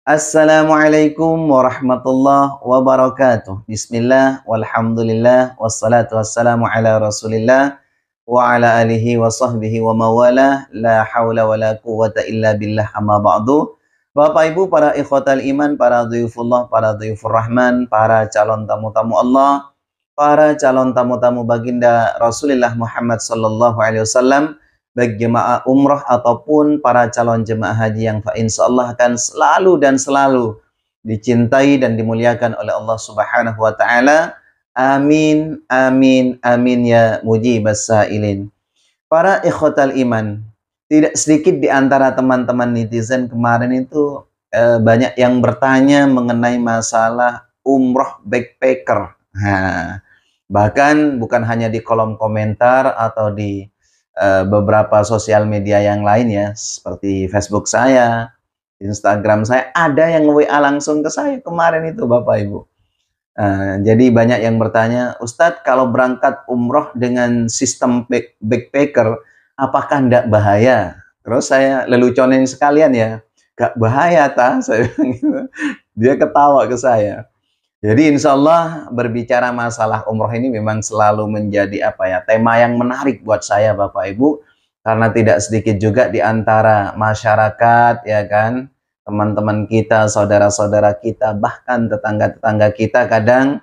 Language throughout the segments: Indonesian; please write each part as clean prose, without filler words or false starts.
Assalamualaikum warahmatullahi wabarakatuh. Bismillah, walhamdulillah, wassalatu wassalamu ala rasulillah, wa ala alihi wa sahbihi wa mawalah, la hawla wa la quwwata illa billah amma ba'du. Bapak Ibu, para ikhwatal iman, para dhuyufullah, para dhuyufur rahman, para calon tamu-tamu Allah, para calon tamu-tamu baginda Rasulullah Muhammad sallallahu alaihi wasallam, baik jemaah umroh ataupun para calon jemaah haji yang insyaallah akan selalu dan selalu dicintai dan dimuliakan oleh Allah Subhanahu wa taala. Amin amin amin ya mujibas sailin. Para ikhwatal iman, tidak sedikit di antara teman-teman netizen kemarin itu banyak yang bertanya mengenai masalah umroh backpacker. Nah, bahkan bukan hanya di kolom komentar atau di beberapa sosial media yang lain ya, seperti Facebook saya, Instagram saya, ada yang WA langsung ke saya kemarin itu Bapak Ibu. Jadi banyak yang bertanya, Ustadz kalau berangkat umroh dengan sistem backpacker, apakah tidak bahaya? Terus saya leluconin sekalian ya, gak bahaya ta? Saya bilang gitu. Dia ketawa ke saya. Jadi insya Allah berbicara masalah umroh ini memang selalu menjadi tema yang menarik buat saya Bapak Ibu, karena tidak sedikit juga di antara masyarakat ya kan, teman-teman kita, saudara-saudara kita, bahkan tetangga-tetangga kita kadang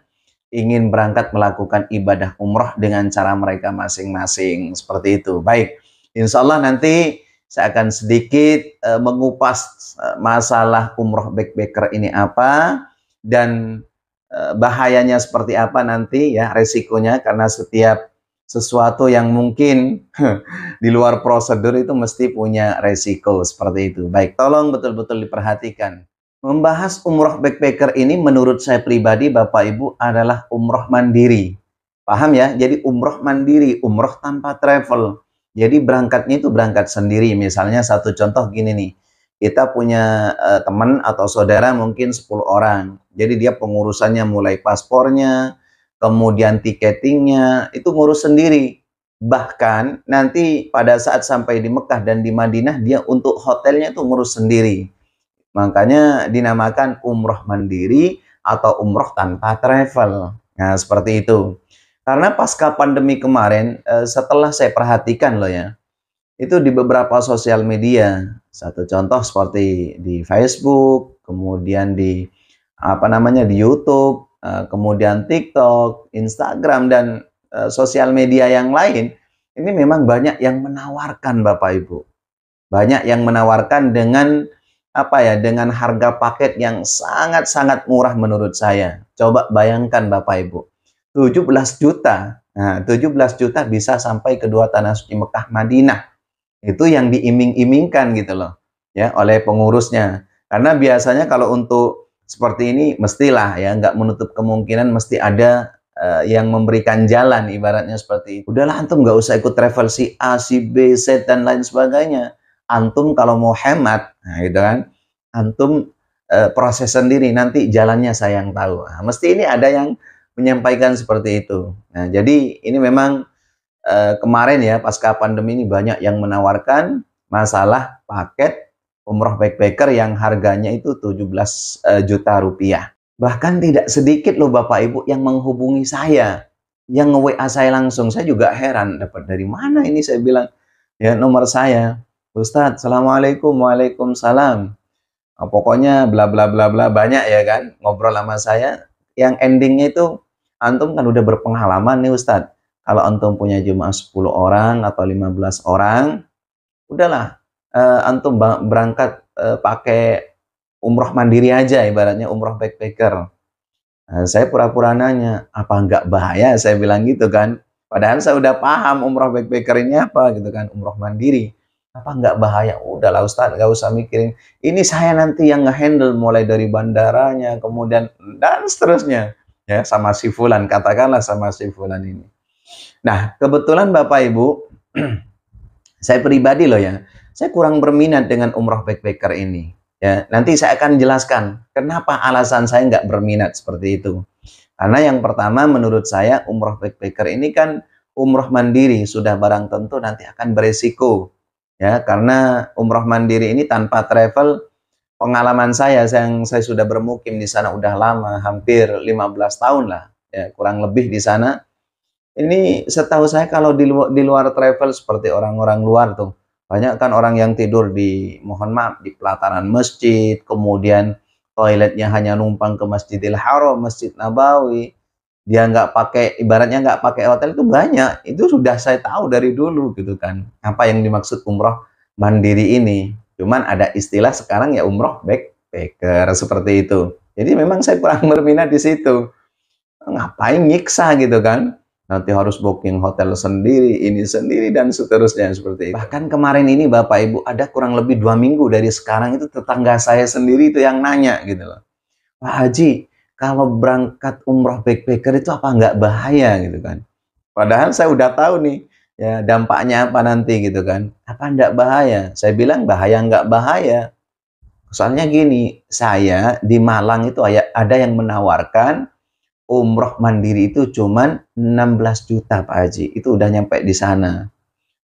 ingin berangkat melakukan ibadah umroh dengan cara mereka masing-masing seperti itu. Baik, insya Allah nanti saya akan sedikit mengupas masalah umroh backpacker ini apa dan bahayanya seperti apa nanti ya, resikonya, karena setiap sesuatu yang mungkin di luar prosedur itu mesti punya resiko seperti itu. Baik, tolong betul-betul diperhatikan. Membahas umroh backpacker ini menurut saya pribadi Bapak Ibu adalah umroh mandiri. Paham ya? Jadi umroh mandiri, umroh tanpa travel. Jadi berangkatnya itu berangkat sendiri. Misalnya satu contoh gini nih, kita punya teman atau saudara mungkin 10 orang. Jadi dia pengurusannya mulai paspornya, kemudian tiketingnya, itu ngurus sendiri. Bahkan nanti pada saat sampai di Mekah dan di Madinah, dia untuk hotelnya itu ngurus sendiri. Makanya dinamakan umroh mandiri atau umroh tanpa travel. Nah, seperti itu. Karena pasca pandemi kemarin, setelah saya perhatikan loh ya, itu di beberapa sosial media. Satu contoh seperti di Facebook, kemudian di di YouTube, kemudian TikTok, Instagram dan sosial media yang lain. Ini memang banyak yang menawarkan Bapak Ibu. Banyak yang menawarkan dengan dengan harga paket yang sangat-sangat murah menurut saya. Coba bayangkan Bapak Ibu. 17 juta. Nah, 17 juta bisa sampai kedua tanah suci Mekah Madinah. Itu yang diiming-imingkan gitu loh ya oleh pengurusnya. Karena biasanya kalau untuk seperti ini mestilah ya, nggak menutup kemungkinan mesti ada yang memberikan jalan, ibaratnya seperti itu. Udahlah antum nggak usah ikut travel si A, si B, Z dan lain sebagainya. Antum kalau mau hemat, nah gitu kan, antum proses sendiri, nanti jalannya saya yang tahu. Nah, mesti ini ada yang menyampaikan seperti itu. Nah, jadi ini memang kemarin ya pasca pandemi ini banyak yang menawarkan masalah paket umroh backpacker yang harganya itu 17 juta rupiah. Bahkan tidak sedikit loh Bapak Ibu yang menghubungi saya, yang nge-WA saya langsung. Saya juga heran, dapat dari mana ini, saya bilang ya nomor saya. Ustadz, Assalamualaikum, Waalaikumsalam. Pokoknya bla bla bla bla banyak ya kan ngobrol sama saya, yang endingnya itu, antum kan udah berpengalaman nih Ustadz. Kalau antum punya jemaah 10 orang atau 15 orang, udahlah antum berangkat pakai umroh mandiri aja, ibaratnya umroh backpacker. Nah, saya pura-pura nanya, apa nggak bahaya? Saya bilang gitu kan. Padahal saya udah paham umroh backpacker ini apa gitu kan, umroh mandiri. Apa nggak bahaya? Udahlah Ustadz, nggak usah mikirin. Ini saya nanti yang ngehandle mulai dari bandaranya, kemudian dan seterusnya. Ya, sama si Fulan, katakanlah sama si Fulan ini. Nah, kebetulan Bapak Ibu, saya pribadi loh ya, saya kurang berminat dengan umroh backpacker ini. Ya, nanti saya akan jelaskan kenapa alasan saya nggak berminat seperti itu. Karena yang pertama menurut saya umroh backpacker ini kan umroh mandiri, sudah barang tentu nanti akan beresiko. Ya, karena umroh mandiri ini tanpa travel pengalaman yang saya sudah bermukim di sana udah lama, hampir 15 tahun lah, ya, kurang lebih di sana. Ini setahu saya kalau di luar travel seperti orang-orang luar tuh, banyak kan orang yang tidur di, mohon maaf, di pelataran masjid, kemudian toiletnya hanya numpang ke Masjidil Haram, Masjid Nabawi, dia nggak pakai, ibaratnya nggak pakai hotel, itu banyak. Itu sudah saya tahu dari dulu gitu kan. Apa yang dimaksud umroh mandiri ini. Cuman ada istilah sekarang ya umroh backpacker seperti itu. Jadi memang saya kurang berminat di situ. Ngapain nyiksa gitu kan? Nanti harus booking hotel sendiri, ini sendiri, dan seterusnya seperti itu. Bahkan kemarin ini Bapak Ibu, ada kurang lebih 2 minggu dari sekarang itu tetangga saya sendiri itu yang nanya gitu loh. Pak Haji, kalau berangkat umroh backpacker itu apa nggak bahaya gitu kan? Padahal saya udah tahu nih, ya dampaknya apa nanti gitu kan. Apa nggak bahaya? Saya bilang bahaya nggak bahaya. Soalnya gini, saya di Malang itu ada yang menawarkan umroh mandiri itu cuman 16 juta Pak Haji. Itu udah nyampe di sana.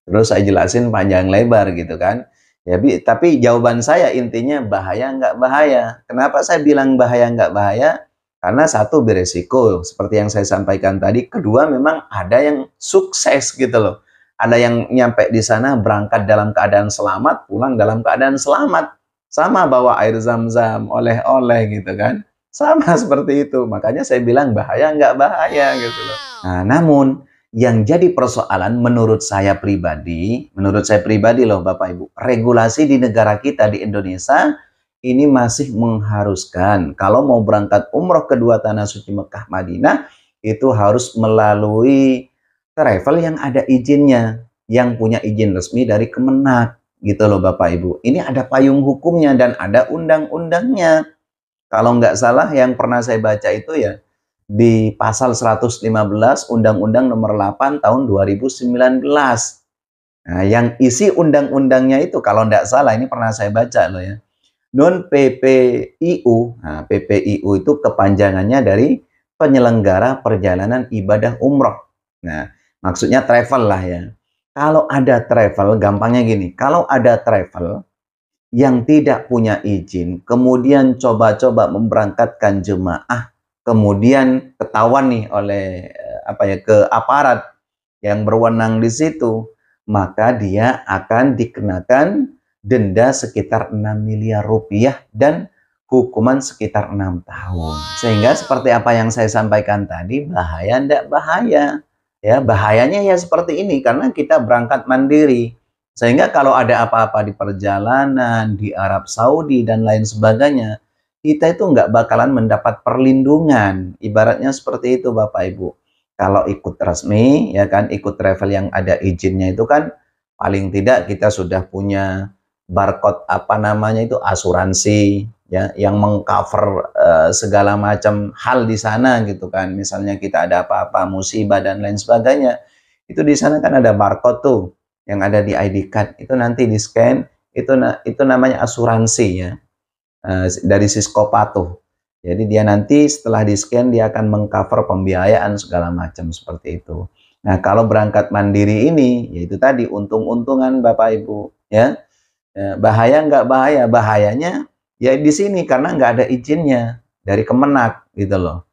Terus saya jelasin panjang lebar gitu kan. Ya, tapi jawaban saya intinya bahaya nggak bahaya. Kenapa saya bilang bahaya nggak bahaya? Karena satu, beresiko seperti yang saya sampaikan tadi. Kedua, memang ada yang sukses gitu loh. Ada yang nyampe di sana berangkat dalam keadaan selamat, pulang dalam keadaan selamat. Sama bawa air zam-zam, oleh-oleh gitu kan. Sama seperti itu. Makanya saya bilang bahaya nggak bahaya gitu loh. Nah, namun yang jadi persoalan menurut saya pribadi loh Bapak Ibu, regulasi di negara kita di Indonesia ini masih mengharuskan kalau mau berangkat umroh kedua tanah suci Mekah Madinah itu harus melalui travel yang ada izinnya, yang punya izin resmi dari Kemenak gitu loh Bapak Ibu. Ini ada payung hukumnya dan ada undang-undangnya. Kalau nggak salah yang pernah saya baca itu ya di pasal 115 Undang-Undang Nomor 8 tahun 2019. Nah, yang isi undang-undangnya itu kalau nggak salah, ini pernah saya baca loh ya. Non PPIU. Nah, PPIU itu kepanjangannya dari penyelenggara perjalanan ibadah umroh. Nah, maksudnya travel lah ya. Kalau ada travel, gampangnya gini, kalau ada travel yang tidak punya izin, kemudian coba-coba memberangkatkan jemaah, kemudian ketahuan nih oleh ke aparat yang berwenang di situ, maka dia akan dikenakan denda sekitar 6 miliar rupiah dan hukuman sekitar 6 tahun. Sehingga seperti apa yang saya sampaikan tadi, bahaya enggak bahaya. Ya, bahayanya ya seperti ini karena kita berangkat mandiri. Sehingga kalau ada apa-apa di perjalanan, di Arab Saudi dan lain sebagainya, kita itu nggak bakalan mendapat perlindungan. Ibaratnya seperti itu Bapak Ibu. Kalau ikut resmi, ya kan, ikut travel yang ada izinnya itu kan, paling tidak kita sudah punya barcode asuransi ya yang mengcover segala macam hal di sana gitu kan. Misalnya kita ada apa-apa musibah dan lain sebagainya, itu di sana kan ada barcode tuh yang ada di ID card, itu nanti di scan, itu namanya asuransi ya, dari Siskopato. Jadi dia nanti setelah di scan dia akan mengcover pembiayaan segala macam seperti itu. Nah, kalau berangkat mandiri ini yaitu tadi untung-untungan Bapak Ibu ya. Bahaya nggak bahaya? Bahayanya ya di sini karena nggak ada izinnya dari Kemenak gitu loh.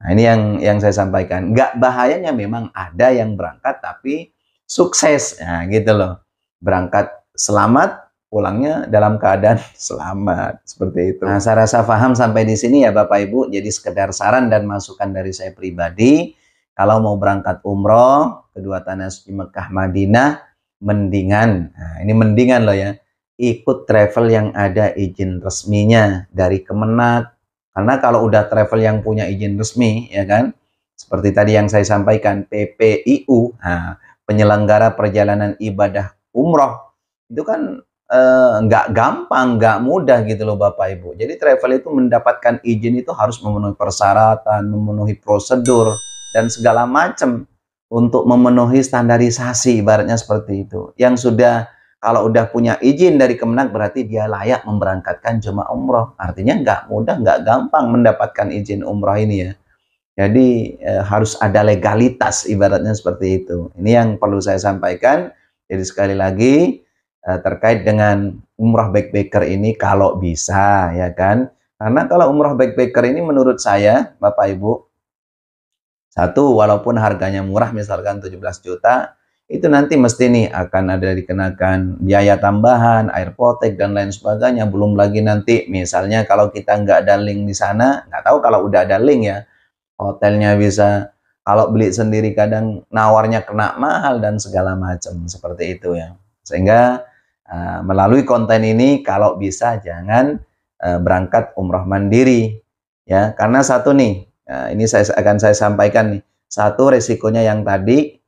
Nah, ini yang saya sampaikan. Nggak bahayanya memang ada yang berangkat tapi sukses, nah gitu loh. Berangkat selamat, pulangnya dalam keadaan selamat seperti itu. Nah, saya rasa paham sampai di sini ya Bapak Ibu. Jadi sekedar saran dan masukan dari saya pribadi, kalau mau berangkat umroh kedua tanah suci Mekah Madinah, mendingan, nah ini mendingan loh ya, ikut travel yang ada izin resminya dari Kemenak. Karena kalau udah travel yang punya izin resmi, ya kan, seperti tadi yang saya sampaikan, PPIU, nah, penyelenggara perjalanan ibadah umroh, itu kan nggak gampang, nggak mudah gitu loh Bapak Ibu. Jadi travel itu mendapatkan izin itu harus memenuhi persyaratan, memenuhi prosedur, dan segala macam untuk memenuhi standarisasi, ibaratnya seperti itu. Yang sudah, kalau udah punya izin dari Kemenak berarti dia layak memberangkatkan jemaah umroh. Artinya nggak mudah, nggak gampang mendapatkan izin umroh ini ya. Jadi harus ada legalitas, ibaratnya seperti itu. Ini yang perlu saya sampaikan. Jadi sekali lagi, terkait dengan umrah backpacker ini kalau bisa, ya kan? Karena kalau umrah backpacker ini menurut saya, Bapak Ibu, satu, walaupun harganya murah, misalkan 17 juta, itu nanti mesti nih akan ada dikenakan biaya tambahan, air potek, dan lain sebagainya. Belum lagi nanti, misalnya kalau kita nggak ada link di sana, nggak tahu kalau udah ada link ya, hotelnya bisa, kalau beli sendiri kadang nawarnya kena mahal dan segala macam, seperti itu ya. Sehingga melalui konten ini, kalau bisa jangan berangkat umroh mandiri. Ya, karena satu nih, ini saya sampaikan nih. Satu, resikonya yang tadi,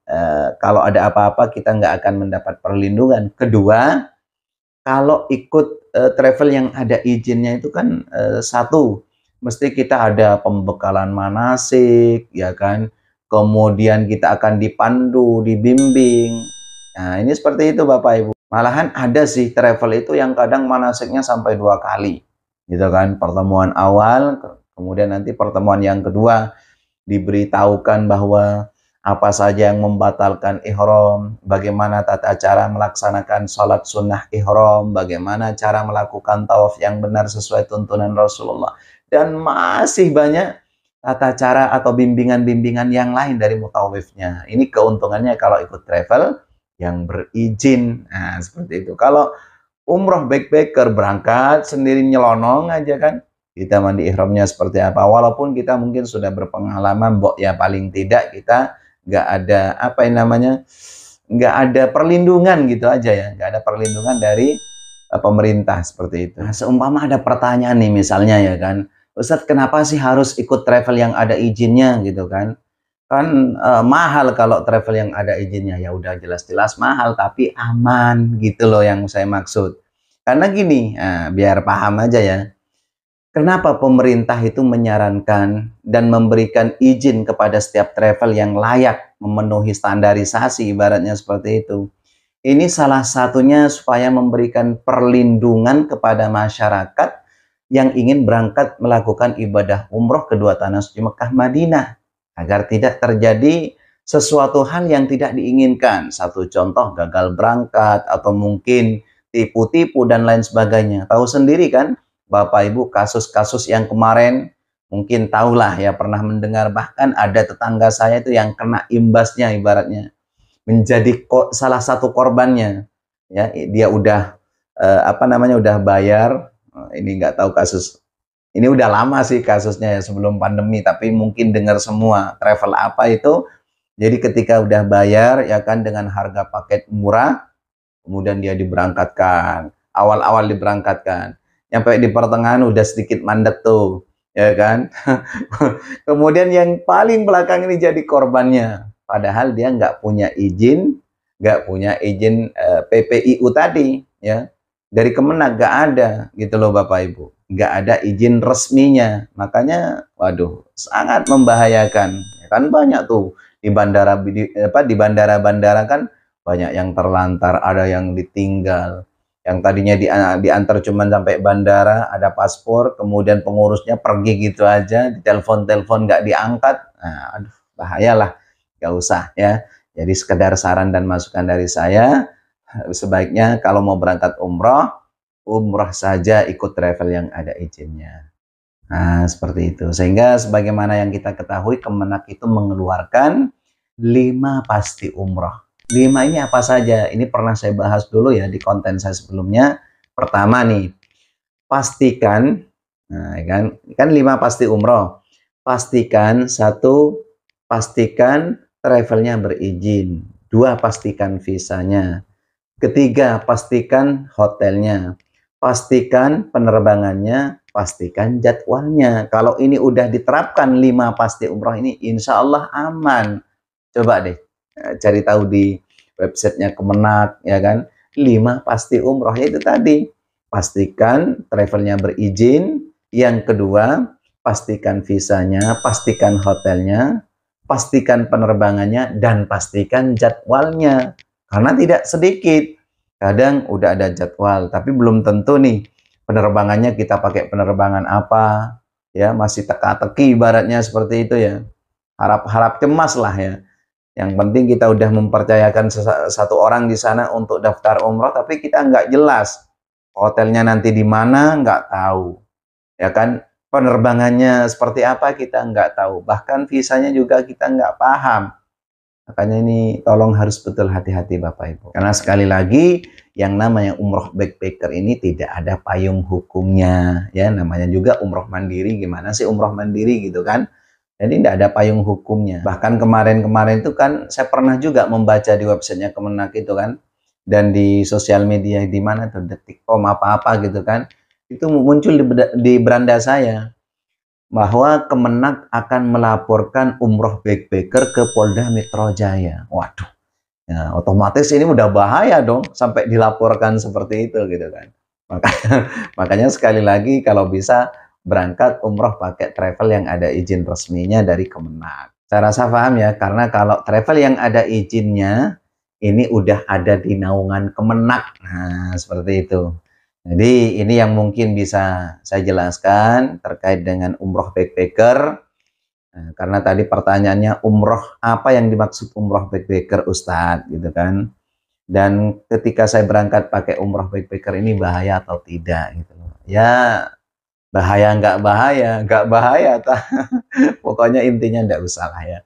kalau ada apa-apa kita nggak akan mendapat perlindungan. Kedua, kalau ikut travel yang ada izinnya itu kan, satu, mesti kita ada pembekalan manasik, ya kan? Kemudian kita akan dipandu, dibimbing. Nah, ini seperti itu Bapak Ibu. Malahan ada sih travel itu yang kadang manasiknya sampai 2 kali, gitu kan? Pertemuan awal, kemudian nanti pertemuan yang kedua diberitahukan bahwa apa saja yang membatalkan ihram, bagaimana tata cara melaksanakan sholat sunnah ihram, bagaimana cara melakukan tawaf yang benar sesuai tuntunan Rasulullah, dan masih banyak tata cara atau bimbingan-bimbingan yang lain dari mutawifnya. Ini keuntungannya kalau ikut travel yang berizin. Nah, seperti itu. Kalau umroh backpacker, berangkat sendiri nyelonong aja kan, kita mandi ihramnya seperti apa, walaupun kita mungkin sudah berpengalaman, ya paling tidak kita nggak ada apa yang namanya, nggak ada perlindungan gitu aja ya, nggak ada perlindungan dari pemerintah seperti itu. Nah, seumpama ada pertanyaan nih misalnya ya kan, Ustadz kenapa sih harus ikut travel yang ada izinnya gitu kan? Kan mahal kalau travel yang ada izinnya. Ya udah jelas-jelas mahal tapi aman gitu loh yang saya maksud. Karena gini, biar paham aja ya. Kenapa pemerintah itu menyarankan dan memberikan izin kepada setiap travel yang layak memenuhi standarisasi, ibaratnya seperti itu. Ini salah satunya supaya memberikan perlindungan kepada masyarakat yang ingin berangkat melakukan ibadah umroh kedua tanah suci Mekah Madinah, agar tidak terjadi sesuatu hal yang tidak diinginkan. Satu contoh, gagal berangkat atau mungkin tipu-tipu dan lain sebagainya. Tahu sendiri kan Bapak Ibu, kasus-kasus yang kemarin mungkin tahulah ya, pernah mendengar, bahkan ada tetangga saya itu yang kena imbasnya, ibaratnya menjadi salah satu korbannya ya. Dia udah apa namanya, udah bayar. Ini nggak tahu kasus ini udah lama sih kasusnya ya, sebelum pandemi, tapi mungkin dengar semua travel apa itu. Jadi ketika udah bayar ya kan, dengan harga paket murah, kemudian dia diberangkatkan, awal-awal diberangkatkan, sampai di pertengahan udah sedikit mandek tuh, ya kan. Kemudian yang paling belakang ini jadi korbannya, padahal dia nggak punya izin, PPIU tadi, ya, dari Kemenak nggak ada, gitu loh Bapak Ibu, nggak ada izin resminya. Makanya, waduh, sangat membahayakan. Ya kan banyak tuh di bandara, di bandara-bandara kan banyak yang terlantar, ada yang ditinggal, yang tadinya diantar cuman sampai bandara, ada paspor, kemudian pengurusnya pergi gitu aja, ditelepon-telepon nggak diangkat. Nah, aduh, bahayalah, nggak usah ya. Jadi sekedar saran dan masukan dari saya, sebaiknya kalau mau berangkat umroh, umroh saja ikut travel yang ada izinnya. Nah, seperti itu. Sehingga sebagaimana yang kita ketahui, Kemenak itu mengeluarkan 5 pasti umroh. 5 ini apa saja? Ini pernah saya bahas dulu ya di konten saya sebelumnya. Pertama nih, pastikan, nah kan 5 pasti umroh. Pastikan, satu, pastikan travelnya berizin. Dua, pastikan visanya. Ketiga, pastikan hotelnya. Pastikan penerbangannya, pastikan jadwalnya. Kalau ini udah diterapkan 5 pasti umroh ini, insya Allah aman. Coba deh cari tahu di websitenya Kemenak, ya kan. 5 pasti umroh, itu tadi. Pastikan travelnya berizin. Yang kedua, pastikan visanya, pastikan hotelnya, pastikan penerbangannya, dan pastikan jadwalnya. Karena tidak sedikit, kadang udah ada jadwal, tapi belum tentu nih penerbangannya kita pakai penerbangan apa, ya masih teka-teki ibaratnya seperti itu ya. Harap-harap cemas lah ya. Yang penting kita udah mempercayakan satu orang di sana untuk daftar umroh, tapi kita nggak jelas hotelnya nanti di mana, nggak tahu, ya kan? Penerbangannya seperti apa kita nggak tahu, bahkan visanya juga kita nggak paham. Makanya ini tolong harus betul hati-hati Bapak Ibu. Karena sekali lagi yang namanya umroh backpacker ini tidak ada payung hukumnya. Ya namanya juga umroh mandiri. Gimana sih umroh mandiri gitu kan? Jadi tidak ada payung hukumnya. Bahkan kemarin-kemarin itu kan saya pernah juga membaca di websitenya Kemenak itu kan. Dan di sosial media di mana tuh Detikcom apa-apa gitu kan. Itu muncul di beranda saya bahwa Kemenak akan melaporkan umroh backpacker ke Polda Metro Jaya. Waduh, ya, otomatis ini udah bahaya dong sampai dilaporkan seperti itu gitu kan. Makanya sekali lagi kalau bisa berangkat umroh pakai travel yang ada izin resminya dari Kemenak. Saya rasa paham ya, karena kalau travel yang ada izinnya ini udah ada di naungan Kemenak. Nah, seperti itu. Jadi ini yang mungkin bisa saya jelaskan terkait dengan umroh backpacker. Nah, karena tadi pertanyaannya umroh apa yang dimaksud umroh backpacker Ustadz gitu kan. Dan ketika saya berangkat pakai umroh backpacker ini bahaya atau tidak gitu loh. Ya bahaya nggak bahaya. Pokoknya intinya nggak usah lah ya.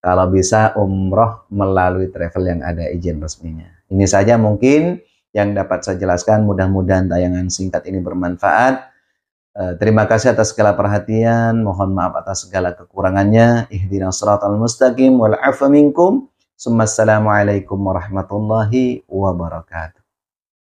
Kalau bisa umroh melalui travel yang ada izin resminya. Ini saja mungkin yang dapat saya jelaskan. Mudah-mudahan tayangan singkat ini bermanfaat. Terima kasih atas segala perhatian. Mohon maaf atas segala kekurangannya. Ihdinas shiratal mustaqim wal 'afwa minkum. Assalamualaikum warahmatullahi wabarakatuh.